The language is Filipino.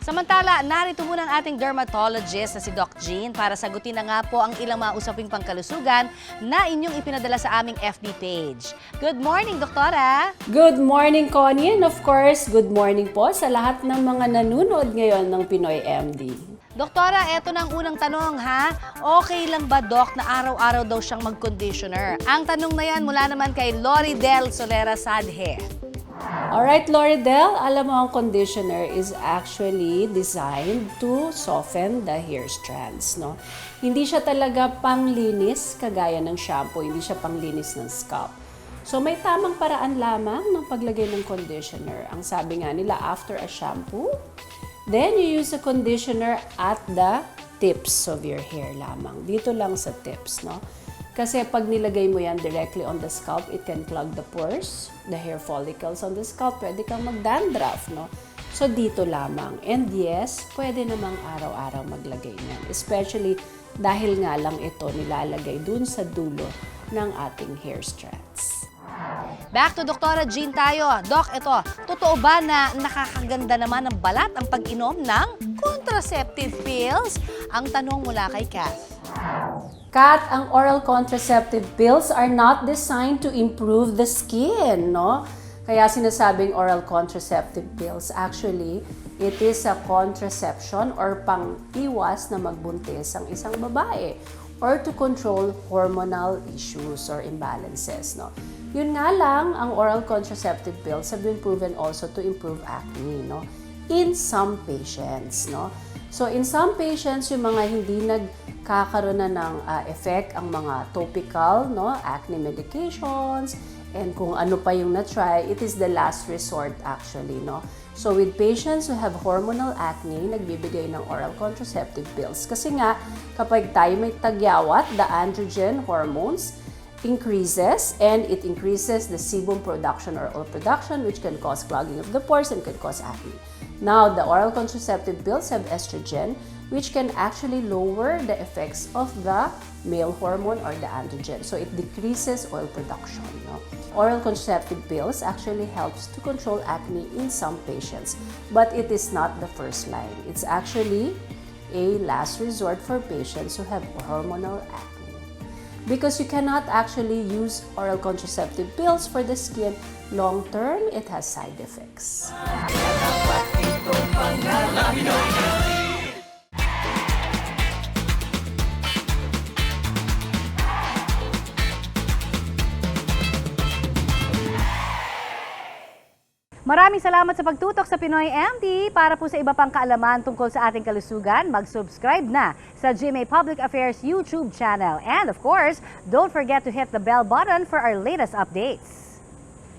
Samantala, narito muna ang ating dermatologist na si Doc Jean para sagutin na nga po ang ilang mga usaping pangkalusugan na inyong ipinadala sa aming FB page. Good morning, Doktora! Good morning, Connie, and of course, good morning po sa lahat ng mga nanonood ngayon ng Pinoy MD. Doktora, eto na ang unang tanong ha. Okay lang ba, Doc, na araw-araw daw siyang mag-conditioner? Ang tanong na yan mula naman kay Loridel Solera Sadhe. Alright, Loridel, alam mo ang conditioner is actually designed to soften the hair strands, no? Hindi siya talaga panglinis kagaya ng shampoo, hindi siya panglinis ng scalp. So may tamang paraan lamang ng paglagay ng conditioner. Ang sabi nga nila, after a shampoo, then you use a conditioner at the tips of your hair lamang. Dito lang sa tips, no? Kasi pag nilagay mo yan directly on the scalp, it can clog the pores, the hair follicles on the scalp. Pwede kang mag-dandruff, no? So dito lamang. And yes, pwede namang araw-araw maglagay niyan. Especially dahil nga lang ito nilalagay dun sa dulo ng ating hair strands. Back to Doktora Jean tayo. Doc, ito, totoo ba na nakakaganda naman ng balat ang pag-inom ng contraceptive pills? Ang tanong mula kay Kath. Kat, ang oral contraceptive pills are not designed to improve the skin, no? Kaya sinasabing oral contraceptive pills, actually, it is a contraception or pang-iwas na magbuntis ang isang babae or to control hormonal issues or imbalances, no? Yun nga lang, ang oral contraceptive pills have been proven also to improve acne, no? In some patients, no? So, in some patients, yung mga hindi nagkakaroon na ng effect ang mga topical, no, acne medications, and kung ano pa yung na-try, it is the last resort actually, no. So, with patients who have hormonal acne, nagbibigay ng oral contraceptive pills. Kasi nga, kapag tayo may tagyawat, the androgen hormones increases and it increases the sebum production or oil production, which can cause clogging of the pores and can cause acne. Now, the oral contraceptive pills have estrogen, which can actually lower the effects of the male hormone or the androgen. So, it decreases oil production. No? Oral contraceptive pills actually helps to control acne in some patients, but it is not the first line. It's actually a last resort for patients who have hormonal acne. Because you cannot actually use oral contraceptive pills for the skin long term, it has side effects. Maraming salamat sa pagtutok sa Pinoy MD. Para po sa iba pang kaalaman tungkol sa ating kalusugan, mag-subscribe na sa GMA Public Affairs YouTube channel. And of course, don't forget to hit the bell button for our latest updates.